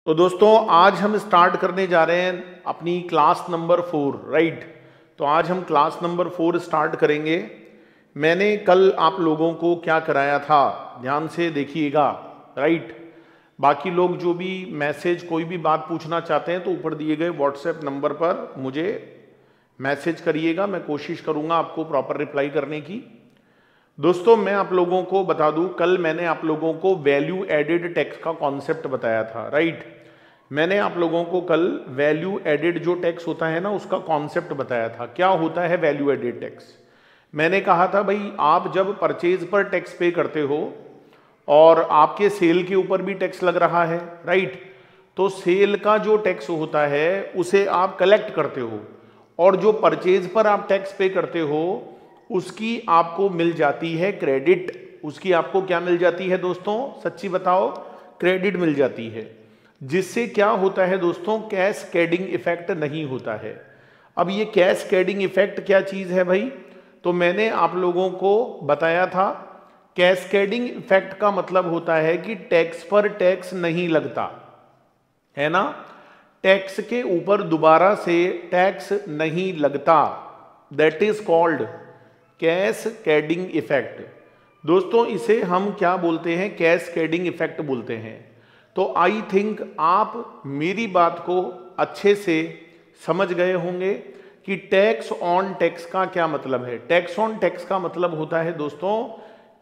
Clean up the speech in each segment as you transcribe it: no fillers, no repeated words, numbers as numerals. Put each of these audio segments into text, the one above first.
तो दोस्तों आज हम स्टार्ट करने जा रहे हैं अपनी क्लास नंबर 4, राइट। तो आज हम क्लास नंबर 4 स्टार्ट करेंगे। मैंने कल आप लोगों को क्या कराया था ध्यान से देखिएगा, राइट। बाकी लोग जो भी मैसेज कोई भी बात पूछना चाहते हैं तो ऊपर दिए गए व्हाट्सएप नंबर पर मुझे मैसेज करिएगा, मैं कोशिश करूंगा आपको प्रॉपर रिप्लाई करने की। दोस्तों मैं आप लोगों को बता दूं, कल मैंने आप लोगों को वैल्यू एडेड टैक्स का कॉन्सेप्ट बताया था, राइट। मैंने आप लोगों को कल वैल्यू एडेड जो टैक्स होता है ना उसका कॉन्सेप्ट बताया था। क्या होता है वैल्यू एडेड टैक्स? मैंने कहा था भाई आप जब परचेज पर टैक्स पे करते हो और आपके सेल के ऊपर भी टैक्स लग रहा है, राइट, तो सेल का जो टैक्स होता है उसे आप कलेक्ट करते हो और जो परचेज पर आप टैक्स पे करते हो उसकी आपको मिल जाती है क्रेडिट। उसकी आपको क्या मिल जाती है दोस्तों, सच्ची बताओ? क्रेडिट मिल जाती है, जिससे क्या होता है दोस्तों, कैस्केडिंग इफेक्ट नहीं होता है। अब ये कैस्केडिंग इफेक्ट क्या चीज है भाई? तो मैंने आप लोगों को बताया था कैस्केडिंग इफेक्ट का मतलब होता है कि टैक्स पर टैक्स नहीं लगता है ना, टैक्स के ऊपर दोबारा से टैक्स नहीं लगता। That is called cascading effect. दोस्तों इसे हम क्या बोलते हैं? कैस्केडिंग इफेक्ट बोलते हैं। तो आई थिंक आप मेरी बात को अच्छे से समझ गए होंगे कि टैक्स ऑन टैक्स का क्या मतलब है। टैक्स ऑन टैक्स का मतलब होता है दोस्तों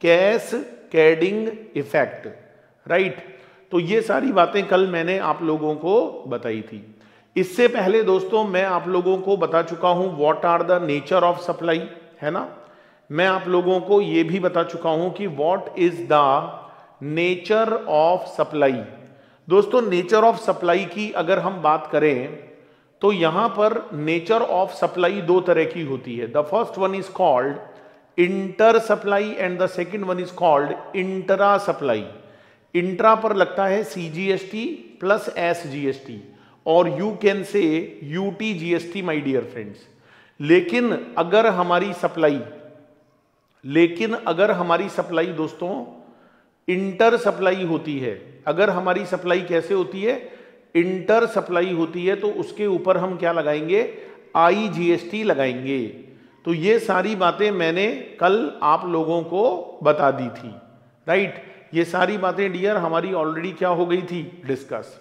कैस्केडिंग इफेक्ट, राइट। तो ये सारी बातें कल मैंने आप लोगों को बताई थी। इससे पहले दोस्तों मैं आप लोगों को बता चुका हूं what are the nature of supply, है ना। मैं आप लोगों को यह भी बता चुका हूं कि what is the nature of supply. दोस्तों नेचर ऑफ सप्लाई की अगर हम बात करें तो यहां पर नेचर ऑफ सप्लाई दो तरह की होती है। The first one is called inter supply and the second one is called intra supply. Intra पर लगता है CGST प्लस SGST और you can say UTGST my dear friends. लेकिन अगर हमारी सप्लाई दोस्तों इंटर सप्लाई होती है, अगर हमारी सप्लाई कैसे होती है? इंटर सप्लाई होती है, तो उसके ऊपर हम क्या लगाएंगे? IGST लगाएंगे। तो ये सारी बातें मैंने कल आप लोगों को बता दी थी, राइट। ये सारी बातें डियर हमारी ऑलरेडी क्या हो गई थी? डिस्कस।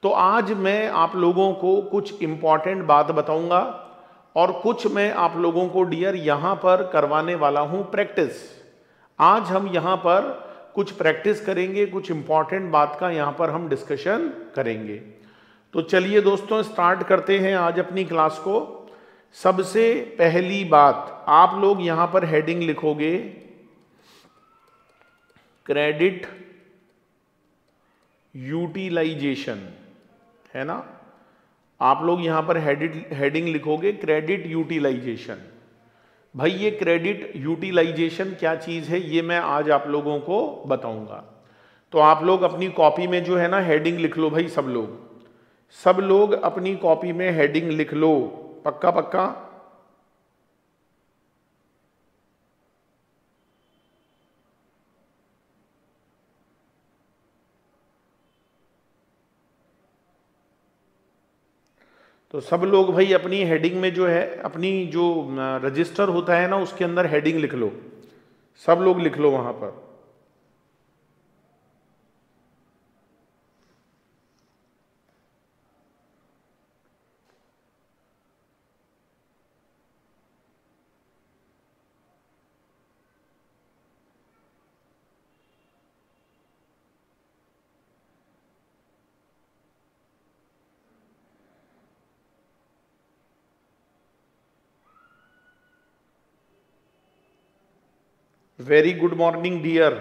तो आज मैं आप लोगों को कुछ इंपॉर्टेंट बात बताऊंगा और कुछ मैं आप लोगों को डियर यहां पर करवाने वाला हूं प्रैक्टिस। आज हम यहां पर कुछ प्रैक्टिस करेंगे, कुछ इंपॉर्टेंट बात का यहां पर हम डिस्कशन करेंगे। तो चलिए दोस्तों स्टार्ट करते हैं आज अपनी क्लास को। सबसे पहली बात, आप लोग यहां पर हेडिंग लिखोगे क्रेडिट यूटिलाइजेशन, है ना। आप लोग यहां पर हेडिंग लिखोगे क्रेडिट यूटिलाइजेशन। भाई ये क्रेडिट यूटिलाइजेशन क्या चीज है ये मैं आज आप लोगों को बताऊंगा। तो आप लोग अपनी कॉपी में जो है ना हेडिंग लिख लो भाई, सब लोग अपनी कॉपी में हेडिंग लिख लो, पक्का पक्का। तो सब लोग भाई अपनी हेडिंग में जो है, अपनी जो रजिस्टर होता है ना उसके अंदर हेडिंग लिख लो, सब लोग लिख लो वहां पर। Very good morning dear.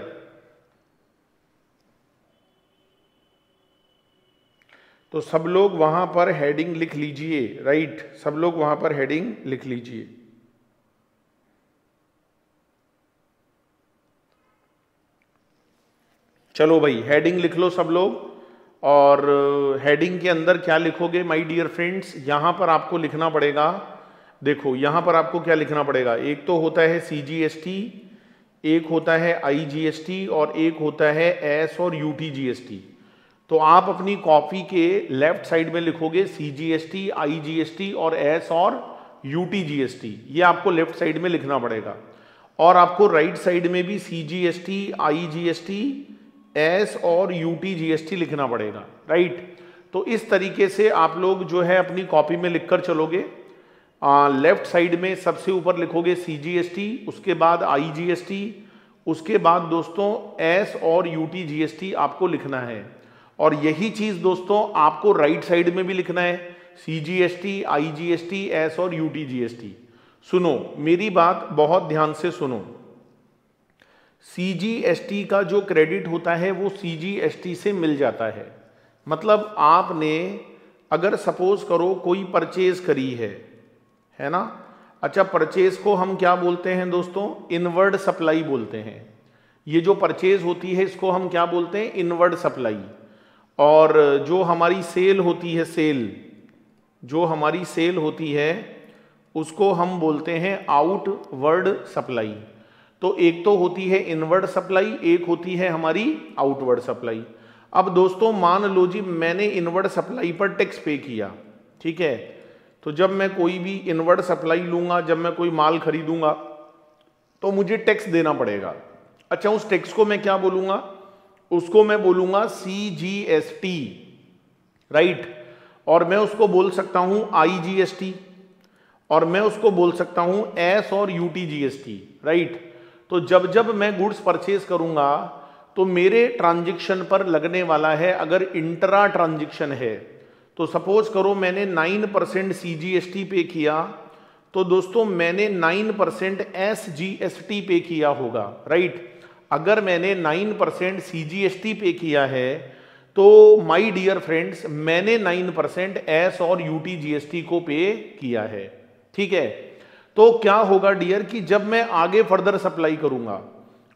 तो सब लोग वहां पर हेडिंग लिख लीजिए, राइट, सब लोग वहां पर हेडिंग लिख लीजिए। चलो भाई हेडिंग लिख लो सब लोग। और हेडिंग के अंदर क्या लिखोगे माय डियर फ्रेंड्स? यहां पर आपको लिखना पड़ेगा, देखो यहां पर आपको क्या लिखना पड़ेगा। एक तो होता है CGST, एक होता है IGST और एक होता है S और UTGST। तो आप अपनी कॉपी के लेफ्ट साइड में लिखोगे CGST, IGST और S और UTGST, ये आपको लेफ्ट साइड में लिखना पड़ेगा। और आपको राइट साइड में भी CGST, IGST, S और UTGST लिखना पड़ेगा, राइट। तो इस तरीके से आप लोग जो है अपनी कॉपी में लिखकर चलोगे। लेफ्ट साइड में सबसे ऊपर लिखोगे CGST, उसके बाद IGST, उसके बाद दोस्तों S और UTGST आपको लिखना है। और यही चीज दोस्तों आपको राइट साइड में भी लिखना है, CGST, IGST, S और UTGST। सुनो मेरी बात बहुत ध्यान से सुनो। CGST का जो क्रेडिट होता है वो CGST से मिल जाता है। मतलब आपने अगर सपोज करो कोई परचेज करी है ना। अच्छा, परचेज को हम क्या बोलते हैं दोस्तों? इनवर्ड सप्लाई बोलते हैं। ये जो परचेज होती है इसको हम क्या बोलते हैं? Inward supply. और जो हमारी सेल होती है, जो हमारी सेल होती है उसको हम बोलते हैं आउटवर्ड सप्लाई। तो एक तो होती है इनवर्ड सप्लाई, एक होती है हमारी आउटवर्ड सप्लाई। अब दोस्तों मान लो जी मैंने इनवर्ड सप्लाई पर टैक्स पे किया, ठीक है। तो जब मैं कोई भी इनवर्ड सप्लाई लूंगा, जब मैं कोई माल खरीदूंगा तो मुझे टैक्स देना पड़ेगा। अच्छा, उस टैक्स को मैं क्या बोलूंगा? उसको मैं बोलूंगा CGST, राइट। और मैं उसको बोल सकता हूं IGST, और मैं उसको बोल सकता हूं S और UTGST, राइट। तो जब जब मैं गुड्स परचेज करूंगा तो मेरे ट्रांजैक्शन पर लगने वाला है, अगर इंट्रा ट्रांजैक्शन है तो सपोज करो मैंने 9% CGST पे किया, तो दोस्तों मैंने 9% SGST पे किया होगा, राइट। अगर मैंने 9% CGST पे किया है तो माय डियर फ्रेंड्स मैंने 9% S और UTGST को पे किया है, ठीक है। तो क्या होगा डियर कि जब मैं आगे फर्दर सप्लाई करूंगा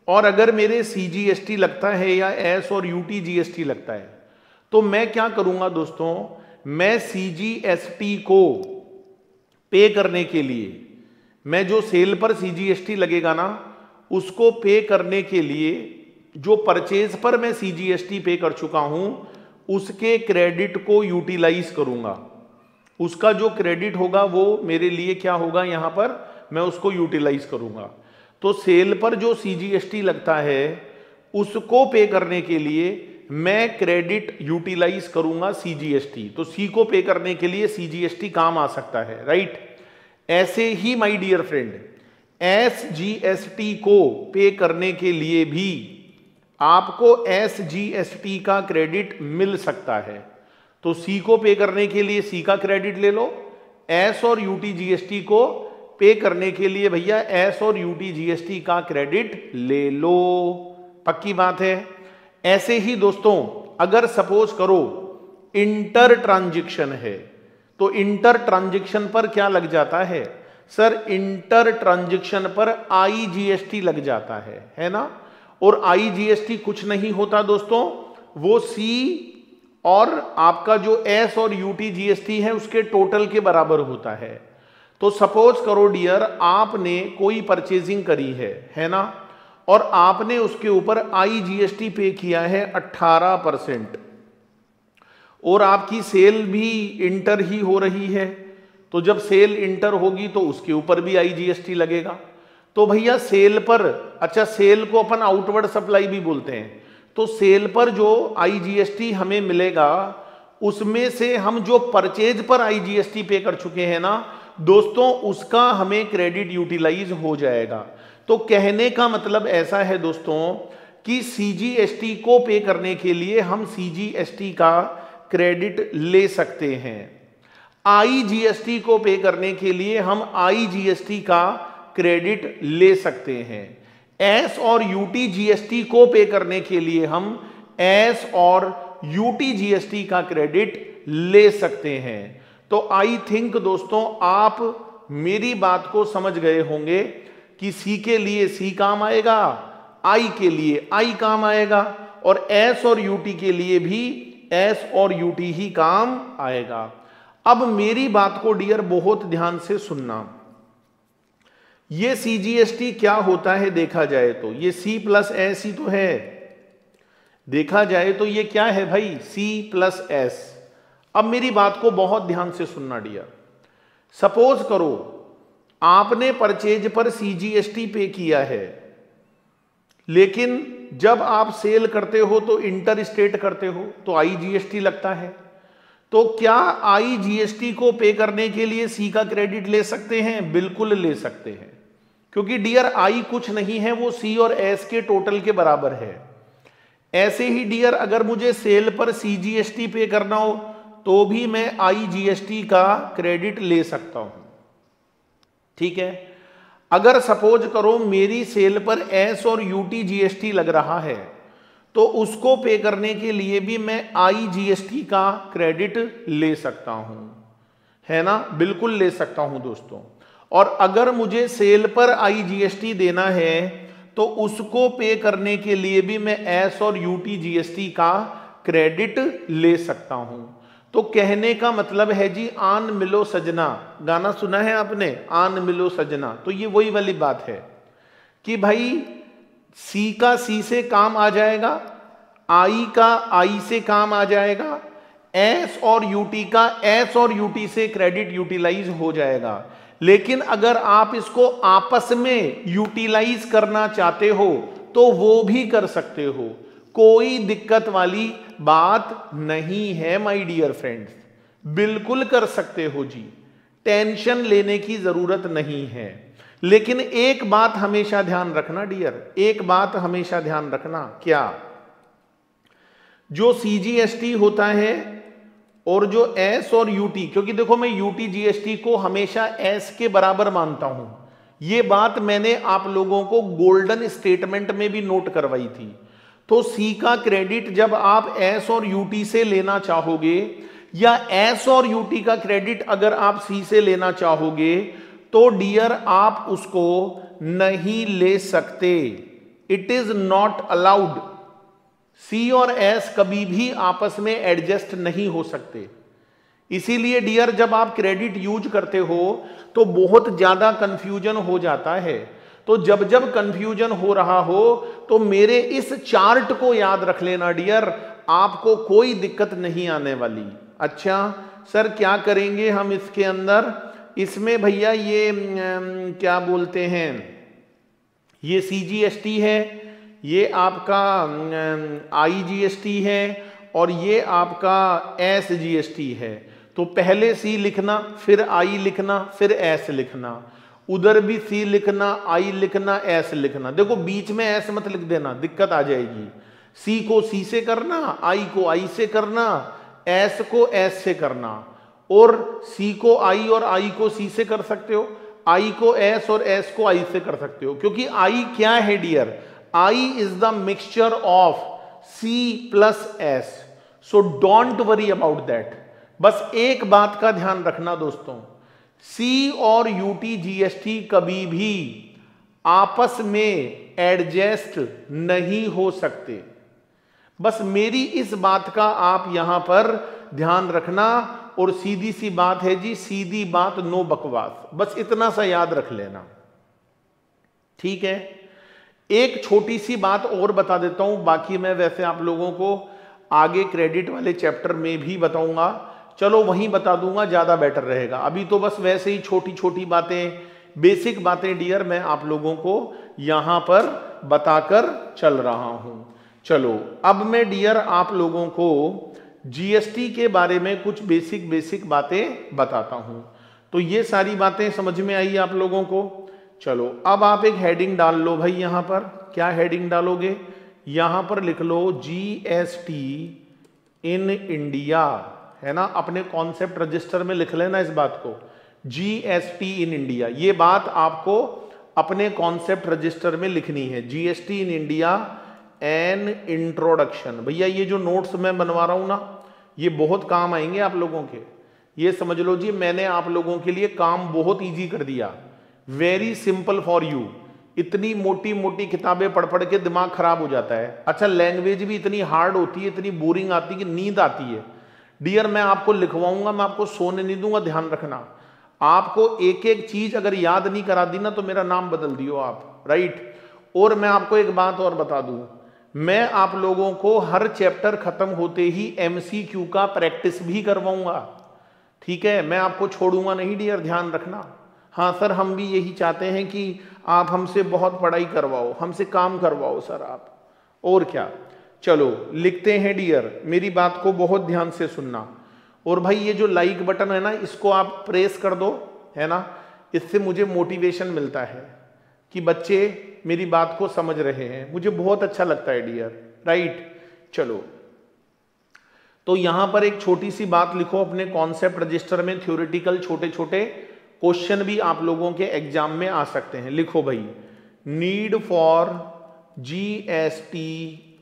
और अगर मेरे CGST लगता है या S और UTGST लगता है तो मैं क्या करूंगा दोस्तों? मैं CGST को पे करने के लिए, मैं जो सेल पर CGST लगेगा ना उसको पे करने के लिए जो परचेज पर मैं CGST पे कर चुका हूं उसके क्रेडिट को यूटिलाइज करूंगा। उसका जो क्रेडिट होगा वो मेरे लिए क्या होगा? यहां पर मैं उसको यूटिलाइज करूंगा। तो सेल पर जो CGST लगता है उसको पे करने के लिए मैं क्रेडिट यूटिलाइज करूंगा CGST। तो C को पे करने के लिए CGST काम आ सकता है, राइट। ऐसे ही माय डियर फ्रेंड SGST को पे करने के लिए भी आपको SGST का क्रेडिट मिल सकता है। तो C को पे करने के लिए C का क्रेडिट ले लो, S और UTGST को पे करने के लिए भैया S और UTGST का क्रेडिट ले लो। पक्की बात है। ऐसे ही दोस्तों अगर सपोज करो इंटर ट्रांजैक्शन है तो इंटर ट्रांजैक्शन पर क्या लग जाता है? सर इंटर ट्रांजैक्शन पर IGST लग जाता है ना। और IGST कुछ नहीं होता दोस्तों, वो C और आपका जो S और UTGST है उसके टोटल के बराबर होता है। तो सपोज करो डियर आपने कोई परचेजिंग करी है ना, और आपने उसके ऊपर IGST पे किया है 18% और आपकी सेल भी इंटर ही हो रही है। तो जब सेल इंटर होगी तो उसके ऊपर भी IGST लगेगा। तो भैया सेल पर, अच्छा सेल को अपन आउटवर्ड सप्लाई भी बोलते हैं, तो सेल पर जो IGST हमें मिलेगा उसमें से हम जो परचेज पर IGST पे कर चुके हैं ना दोस्तों उसका हमें क्रेडिट यूटिलाइज हो जाएगा। तो कहने का मतलब ऐसा है दोस्तों कि CGST को पे करने के लिए हम CGST का क्रेडिट ले सकते हैं, IGST को पे करने के लिए हम IGST का क्रेडिट ले सकते हैं, S और UTGST को पे करने के लिए हम S और UTGST का क्रेडिट ले सकते हैं। तो आई थिंक दोस्तों आप मेरी बात को समझ गए होंगे कि C के लिए C काम आएगा, I के लिए I काम आएगा, और S और UT के लिए भी S और UT ही काम आएगा। अब मेरी बात को डियर बहुत ध्यान से सुनना। ये CGST क्या होता है देखा जाए तो ये C प्लस S ही तो है। देखा जाए तो ये क्या है भाई, C+S। अब मेरी बात को बहुत ध्यान से सुनना डियर। सपोज करो आपने परचेज पर CGST पे किया है, लेकिन जब आप सेल करते हो तो इंटर स्टेट करते हो तो IGST लगता है। तो क्या IGST को पे करने के लिए C का क्रेडिट ले सकते हैं? बिल्कुल ले सकते हैं, क्योंकि डियर I कुछ नहीं है, वो C और S के टोटल के बराबर है। ऐसे ही डियर अगर मुझे सेल पर CGST पे करना हो तो भी मैं IGST का क्रेडिट ले सकता हूं। ठीक है, अगर सपोज करो मेरी सेल पर S और UT GST लग रहा है तो उसको पे करने के लिए भी मैं IGST का क्रेडिट ले सकता हूं, है ना, बिल्कुल ले सकता हूं दोस्तों। और अगर मुझे सेल पर IGST देना है तो उसको पे करने के लिए भी मैं S और UT GST का क्रेडिट ले सकता हूं। तो कहने का मतलब है जी, आन मिलो सजना, गाना सुना है आपने, आन मिलो सजना, तो ये वही वाली बात है कि भाई C का C से काम आ जाएगा, I का I से काम आ जाएगा, S और UT का S और UT से क्रेडिट यूटिलाइज हो जाएगा। लेकिन अगर आप इसको आपस में यूटिलाइज करना चाहते हो तो वो भी कर सकते हो, कोई दिक्कत वाली बात नहीं है माय डियर फ्रेंड्स, बिल्कुल कर सकते हो जी, टेंशन लेने की जरूरत नहीं है। लेकिन एक बात हमेशा ध्यान रखना डियर, एक बात हमेशा ध्यान रखना, क्या, जो CGST होता है और जो S और UT, क्योंकि देखो मैं UT GST को हमेशा S के बराबर मानता हूं, ये बात मैंने आप लोगों को गोल्डन स्टेटमेंट में भी नोट करवाई थी। तो C का क्रेडिट जब आप S और UT से लेना चाहोगे या S और UT का क्रेडिट अगर आप C से लेना चाहोगे तो डियर आप उसको नहीं ले सकते, it is not allowed. C और S कभी भी आपस में एडजस्ट नहीं हो सकते। इसीलिए डियर जब आप क्रेडिट यूज करते हो तो बहुत ज्यादा कंफ्यूजन हो जाता है। तो जब जब कंफ्यूजन हो रहा हो तो मेरे इस चार्ट को याद रख लेना डियर, आपको कोई दिक्कत नहीं आने वाली। अच्छा सर क्या करेंगे हम इसके अंदर, इसमें भैया ये क्या बोलते हैं, ये CGST है, ये आपका IGST है और ये आपका SGST है। तो पहले C लिखना, फिर I लिखना, फिर S लिखना, उधर भी C लिखना, I लिखना, S लिखना। देखो बीच में S मत लिख देना, दिक्कत आ जाएगी। C को C से करना, I को I से करना, S को S से करना, और C को I और I को C से कर सकते हो, I को S और S को I से कर सकते हो। क्योंकि I क्या है dear, I is the mixture of C plus S, so don't worry about that। बस एक बात का ध्यान रखना दोस्तों, C और UT GST कभी भी आपस में एडजस्ट नहीं हो सकते। बस मेरी इस बात का आप यहां पर ध्यान रखना, और सीधी सी बात है जी, सीधी बात, नो बकवास, बस इतना सा याद रख लेना, ठीक है। एक छोटी सी बात और बता देता हूं, बाकी मैं वैसे आप लोगों को आगे क्रेडिट वाले चैप्टर में भी बताऊंगा, चलो वहीं बता दूंगा, ज्यादा बेटर रहेगा। अभी तो बस वैसे ही छोटी छोटी बातें, बेसिक बातें डियर मैं आप लोगों को यहां पर बताकर चल रहा हूं। चलो अब मैं डियर आप लोगों को GST के बारे में कुछ बेसिक बातें बताता हूं। तो ये सारी बातें समझ में आई आप लोगों को। चलो अब आप एक हेडिंग डाल लो भाई, यहां पर क्या हेडिंग डालोगे, यहां पर लिख लो GST इन इंडिया, है ना, अपने कॉन्सेप्ट रजिस्टर में लिख लेना इस बात को, GST इन इंडिया, ये बात आपको अपने कॉन्सेप्ट रजिस्टर में लिखनी है, GST in India an introduction. भैया ये जो नोट्स मैं बनवा रहा हूं ना, ये बहुत काम आएंगे आप लोगों के, ये समझ लो जी मैंने आप लोगों के लिए काम बहुत इजी कर दिया, वेरी सिंपल फॉर यू। इतनी मोटी मोटी किताबें पढ़ पढ़ के दिमाग खराब हो जाता है। अच्छा लैंग्वेज भी इतनी हार्ड होती है, इतनी बोरिंग आती है कि नींद आती है। डियर मैं आपको लिखवाऊंगा, मैं आपको सोने नहीं दूंगा, ध्यान रखना। आपको एक एक चीज अगर याद नहीं करा दी ना तो मेरा नाम बदल दियो आप, राइट। और मैं आपको एक बात और बता दूं, मैं आप लोगों को हर चैप्टर खत्म होते ही MCQ का प्रैक्टिस भी करवाऊंगा, ठीक है। मैं आपको छोड़ूंगा नहीं डियर, ध्यान रखना। हाँ सर, हम भी यही चाहते हैं कि आप हमसे बहुत पढ़ाई करवाओ, हमसे काम करवाओ सर आप, और क्या। चलो लिखते हैं डियर, मेरी बात को बहुत ध्यान से सुनना। और भाई ये जो लाइक बटन है ना, इसको आप प्रेस कर दो, है ना। इससे मुझे मोटिवेशन मिलता है कि बच्चे मेरी बात को समझ रहे हैं, मुझे बहुत अच्छा लगता है डियर, राइट। चलो तो यहां पर एक छोटी सी बात लिखो अपने कॉन्सेप्ट रजिस्टर में, थ्योरेटिकल छोटे छोटे क्वेश्चन भी आप लोगों के एग्जाम में आ सकते हैं। लिखो भाई, need for GST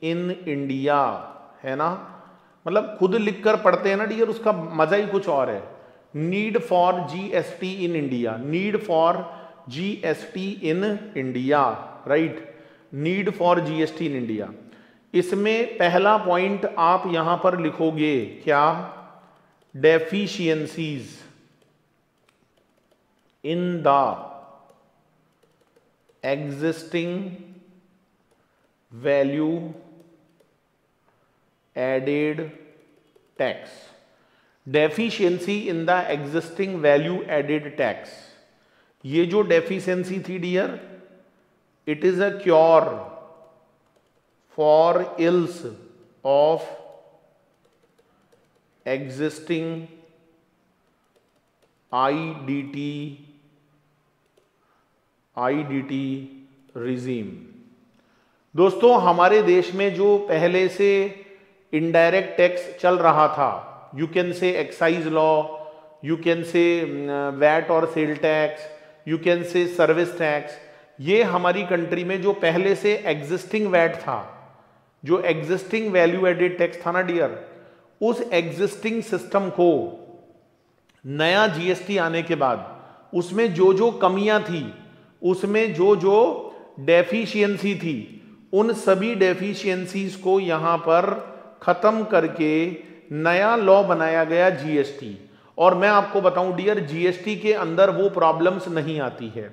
in India, है ना। मतलब खुद लिखकर पढ़ते हैं ना डियर, उसका मजा ही कुछ और है। Need for GST in India, need for GST in India, right, need for GST in India. इसमें पहला पॉइंट आप यहां पर लिखोगे क्या, deficiencies in the existing value added tax, deficiency in the existing value added tax. ये जो deficiency थी dear, it is a cure for ills of existing IDT regime. दोस्तों हमारे देश में जो पहले से इनडायरेक्ट टैक्स चल रहा था, you can say excise law, you can say VAT और sale tax, you can say service tax, ये हमारी कंट्री में जो पहले से एग्जिस्टिंग वैट था, जो एग्जिस्टिंग वैल्यू एडेड टैक्स था ना डियर, उस एग्जिस्टिंग सिस्टम को नया GST आने के बाद उसमें जो जो कमियां थी, उसमें जो जो डेफिशिएंसी थी, उन सभी डेफिशिएंसीज को यहां पर खत्म करके नया लॉ बनाया गया GST। और मैं आपको बताऊं डियर, GST के अंदर वो प्रॉब्लम्स नहीं आती है।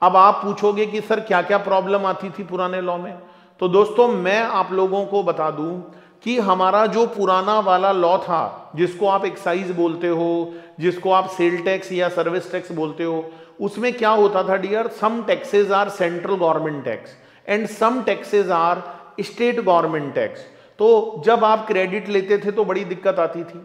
अब आप पूछोगे कि सर क्या क्या प्रॉब्लम आती थी पुराने लॉ में, तो दोस्तों मैं आप लोगों को बता दूं कि हमारा जो पुराना वाला लॉ था, जिसको आप एक्साइज बोलते हो, जिसको आप सेल टैक्स या सर्विस टैक्स बोलते हो, उसमें क्या होता था dear, some taxes are central government tax and some taxes are state government tax. तो जब आप क्रेडिट लेते थे तो बड़ी दिक्कत आती थी।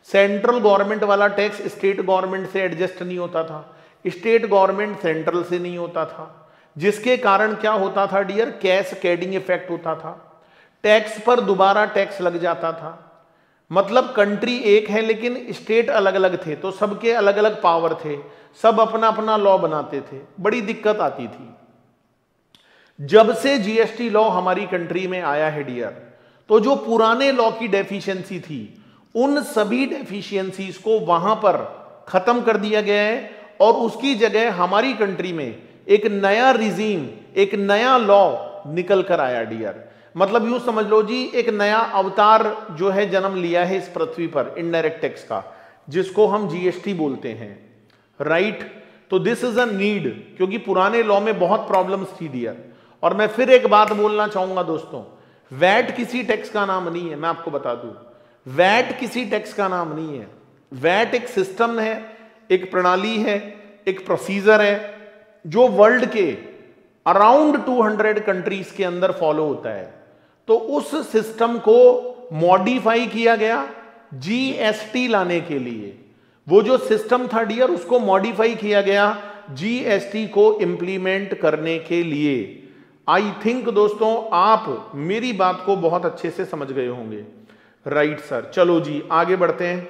सेंट्रल गवर्नमेंट वाला टैक्स स्टेट गवर्नमेंट से एडजस्ट नहीं होता था, स्टेट गवर्नमेंट सेंट्रल से नहीं होता था, जिसके कारण क्या होता था डियर, कैस्केडिंग इफेक्ट होता था, टैक्स पर दोबारा टैक्स लग जाता था। मतलब कंट्री एक है लेकिन स्टेट अलग अलग थे, तो सबके अलग अलग पावर थे, सब अपना अपना लॉ बनाते थे, बड़ी दिक्कत आती थी। जब से GST लॉ हमारी कंट्री में आया है डियर, तो जो पुराने लॉ की डेफिशिएंसी थी, उन सभी डेफिशिएंसीज को वहां पर खत्म कर दिया गया है और उसकी जगह हमारी कंट्री में एक नया रिजीम, एक नया लॉ निकल कर आया डियर। मतलब यूं समझ लो जी, एक नया अवतार जो है जन्म लिया है इस पृथ्वी पर इनडायरेक्ट टैक्स का, जिसको हम GST बोलते हैं, राइट। तो दिस इज अ नीड, क्योंकि पुराने लॉ में बहुत प्रॉब्लम्स थी डियर। और मैं फिर एक बात बोलना चाहूंगा दोस्तों, वैट किसी टैक्स का नाम नहीं है, मैं आपको बता दूं, वैट किसी टैक्स का नाम नहीं है। वैट एक सिस्टम है, एक प्रणाली है, एक प्रोसीजर है, जो वर्ल्ड के अराउंड 200 कंट्रीज के अंदर फॉलो होता है। तो उस सिस्टम को मॉडिफाई किया गया GST लाने के लिए। वो जो सिस्टम था डियर, उसको मॉडिफाई किया गया GST को इंप्लीमेंट करने के लिए। आई थिंक दोस्तों आप मेरी बात को बहुत अच्छे से समझ गए होंगे, राइट सर। चलो जी आगे बढ़ते हैं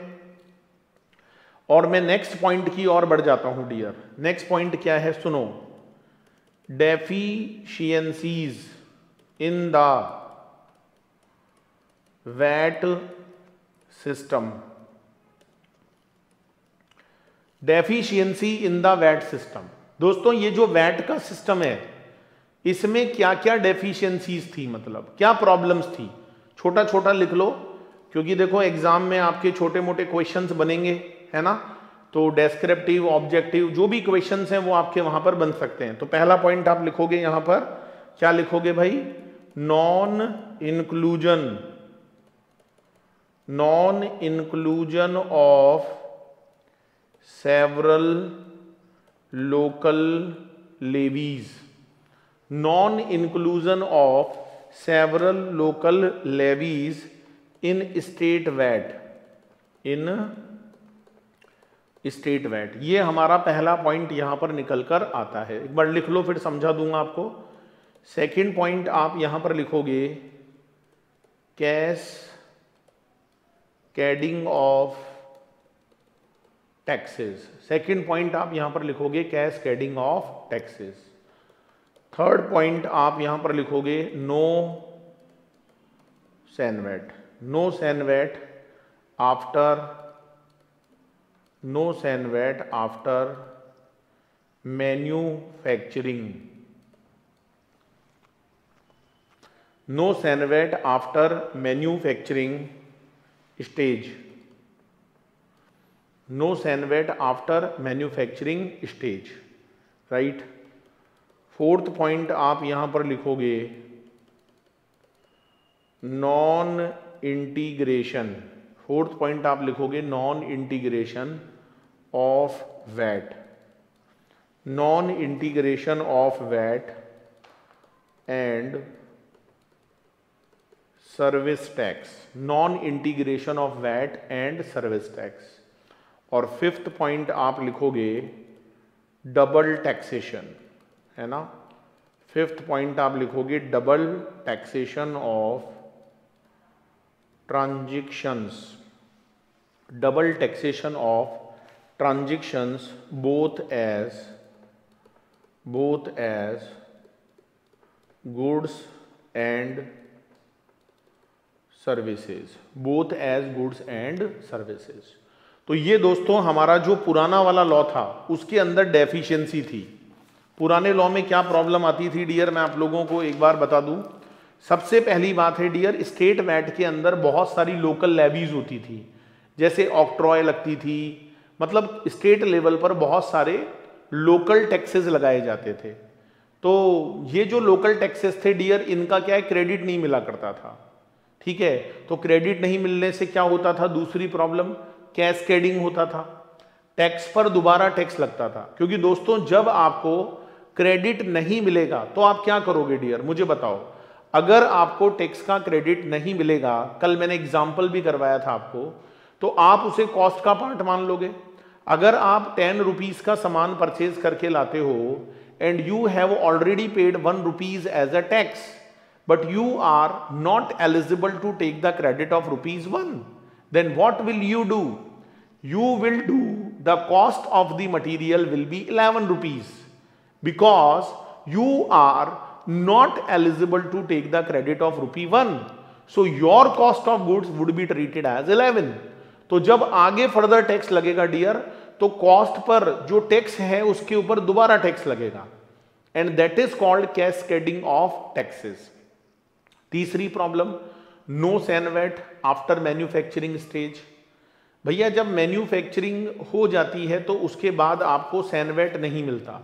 और मैं नेक्स्ट पॉइंट की ओर बढ़ जाता हूं डियर। नेक्स्ट पॉइंट क्या है, सुनो, deficiencies in the VAT system, deficiency in the VAT system. दोस्तों ये जो वैट का सिस्टम है, इसमें क्या क्या डेफिशिएंसीज थी, मतलब क्या प्रॉब्लम्स थी, छोटा छोटा लिख लो, क्योंकि देखो एग्जाम में आपके छोटे मोटे क्वेश्चंस बनेंगे, है ना। तो डेस्क्रिप्टिव, ऑब्जेक्टिव, जो भी क्वेश्चंस हैं वो आपके वहां पर बन सकते हैं। तो पहला पॉइंट आप लिखोगे यहां पर, क्या लिखोगे भाई, non inclusion of several local levies, non inclusion of several local levies in state VAT, ये हमारा पहला पॉइंट यहां पर निकल कर आता है। एक बार लिख लो फिर समझा दूंगा आपको। सेकंड पॉइंट आप यहां पर लिखोगे cascading of taxes. Second point आप यहां पर लिखोगे cascading of taxes. Third point आप यहां पर लिखोगे no CENVAT, after manufacturing, no CENVAT after manufacturing stage, no CENVAT after manufacturing stage, right. Fourth point आप यहां पर लिखोगे नॉन इंटीग्रेशन, फोर्थ पॉइंट आप लिखोगे non integration of VAT, non integration of VAT and service tax, non integration of VAT and service tax. और fifth point आप लिखोगे double taxation, है ना। फिफ्थ पॉइंट आप लिखोगे double taxation of transactions, double taxation of transactions both as goods and services, both as goods and services. तो ये दोस्तों हमारा जो पुराना वाला लॉ था उसके अंदर डेफिशिएंसी थी। पुराने लॉ में क्या प्रॉब्लम आती थी डियर, मैं आप लोगों को एक बार बता दूं। सबसे पहली बात है डियर, स्टेट वैट के अंदर बहुत सारी लोकल लेवीज होती थी, जैसे ऑक्ट्रॉय लगती थी, मतलब स्टेट लेवल पर बहुत सारे लोकल टैक्सेस लगाए जाते थे। तो ये जो लोकल टैक्सेस थे डियर, इनका क्या है, क्रेडिट नहीं मिला करता था, ठीक है। तो क्रेडिट नहीं मिलने से क्या होता था, दूसरी प्रॉब्लम कैस्केडिंग होता था, टैक्स पर दोबारा टैक्स लगता था। क्योंकि दोस्तों जब आपको क्रेडिट नहीं मिलेगा तो आप क्या करोगे डियर, मुझे बताओ। अगर आपको टैक्स का क्रेडिट नहीं मिलेगा, कल मैंने एग्जाम्पल भी करवाया था आपको, तो आप उसे कॉस्ट का पार्ट मान लोगे। अगर आप 10 रुपीज का सामान परचेज करके लाते हो and you have already paid 1 rupees as a tax, but you are not eligible to take the credit of ₹1, then what will you do? You will do the cost of the material will be 11 rupees because you are not eligible to take the credit of ₹1. So your cost of goods would be treated as 11. तो जब आगे further tax लगेगा dear, तो cost पर जो tax है उसके ऊपर दोबारा टैक्स लगेगा, and that is called cascading of taxes. तीसरी problem, no CENVAT after manufacturing stage. भैया जब मैन्युफैक्चरिंग हो जाती है तो उसके बाद आपको सैनवेट नहीं मिलता।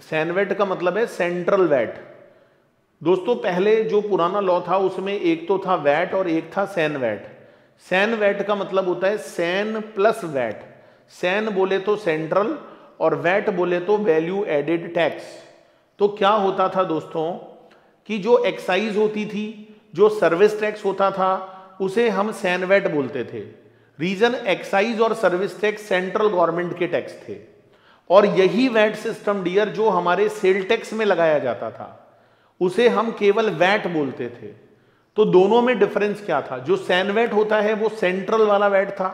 सैनवेट का मतलब है सेंट्रल वैट। दोस्तों पहले जो पुराना लॉ था उसमें एक तो था वैट और एक था सैनवेट। सैनवेट का मतलब होता है सैन प्लस वैट। सैन बोले तो सेंट्रल और वैट बोले तो वैल्यू एडेड टैक्स। तो क्या होता था दोस्तों कि जो एक्साइज होती थी, जो सर्विस टैक्स होता था, उसे हम सैनवेट बोलते थे। रीजन, एक्साइज और सर्विस टैक्स सेंट्रल गवर्नमेंट के टैक्स थे, और यही वैट सिस्टम डियर जो हमारे सेल टैक्स में लगाया जाता था उसे हम केवल वैट बोलते थे। तो दोनों में डिफरेंस क्या था, जो सैनवेट होता है वो सेंट्रल वाला वैट था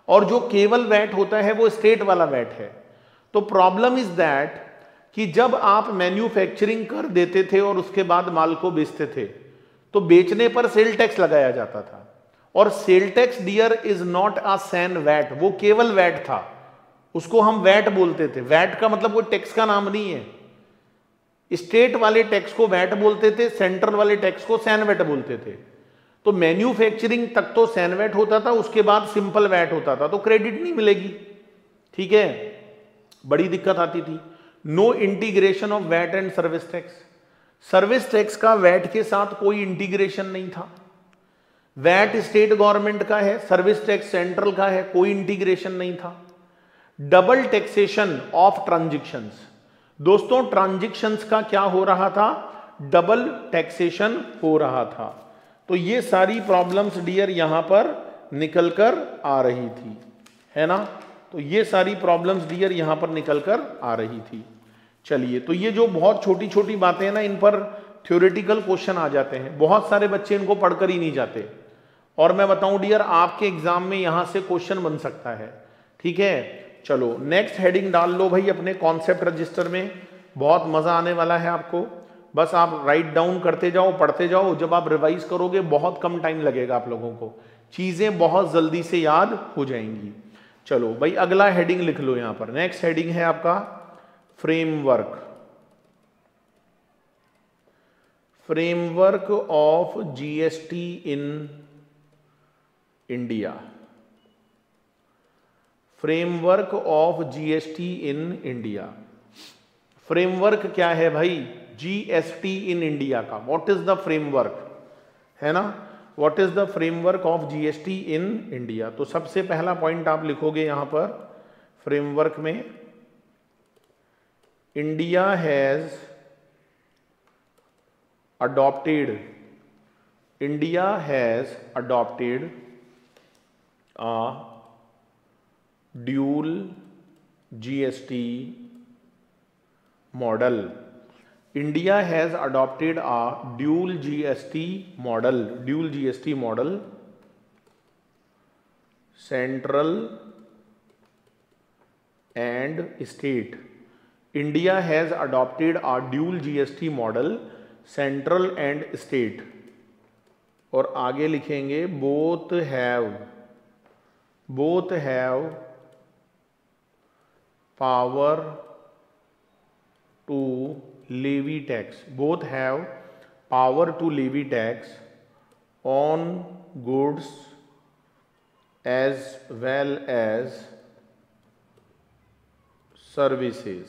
और जो केवल वैट होता है वो स्टेट वाला वैट है। तो प्रॉब्लम इज दैट कि जब आप मैन्युफैक्चरिंग कर देते थे और उसके बाद माल को बेचते थे तो बेचने पर सेल टैक्स लगाया जाता था, और sale tax dear is not a CENVAT, वो केवल वैट था, उसको हम वैट बोलते थे। वैट का मतलब वो टैक्स का नाम नहीं है। स्टेट वाले टैक्स को वैट बोलते थे, सेंट्रल वाले टैक्स को सैनवेट बोलते थे। तो मैन्युफैक्चरिंग तक तो सैनवेट होता था, उसके बाद सिंपल वैट होता था, तो क्रेडिट नहीं मिलेगी, ठीक है, बड़ी दिक्कत आती थी। No integration of VAT and service tax. Service tax का वैट के साथ कोई इंटीग्रेशन नहीं था। वैट स्टेट गवर्नमेंट का है, सर्विस टैक्स सेंट्रल का है, कोई इंटीग्रेशन नहीं था। डबल टैक्सेशन ऑफ ट्रांजैक्शंस, दोस्तों ट्रांजैक्शंस का क्या हो रहा था, डबल टैक्सेशन हो रहा था। तो ये सारी प्रॉब्लम्स डियर यहां पर निकल कर आ रही थी, है ना। तो ये सारी प्रॉब्लम्स डियर यहां पर निकल कर आ रही थी। चलिए, तो ये जो बहुत छोटी छोटी बातें हैं ना, इन पर थ्योरेटिकल क्वेश्चन आ जाते हैं, बहुत सारे बच्चे इनको पढ़कर ही नहीं जाते। और मैं बताऊं डियर, आपके एग्जाम में यहां से क्वेश्चन बन सकता है, ठीक है। चलो नेक्स्ट हेडिंग डाल लो भाई अपने कॉन्सेप्ट रजिस्टर में, बहुत मजा आने वाला है आपको। बस आप राइट डाउन करते जाओ, पढ़ते जाओ, जब आप रिवाइज करोगे बहुत कम टाइम लगेगा आप लोगों को, चीजें बहुत जल्दी से याद हो जाएंगी। चलो भाई अगला हेडिंग लिख लो यहां पर। नेक्स्ट हेडिंग है आपका framework, framework of GST in India, framework of GST in India. Framework क्या है भाई, जीएसटी इन इंडिया का, व्हाट इज द फ्रेमवर्क, है ना, what is the framework of GST in India. तो सबसे पहला पॉइंट आप लिखोगे यहां पर फ्रेमवर्क में, India has adopted, India has adopted a dual GST model. India has adopted a dual GST model, dual GST model, central and state. India has adopted a dual GST model, central and state. और आगे लिखेंगे both have power to levy tax, both have power to levy tax on goods as well as services,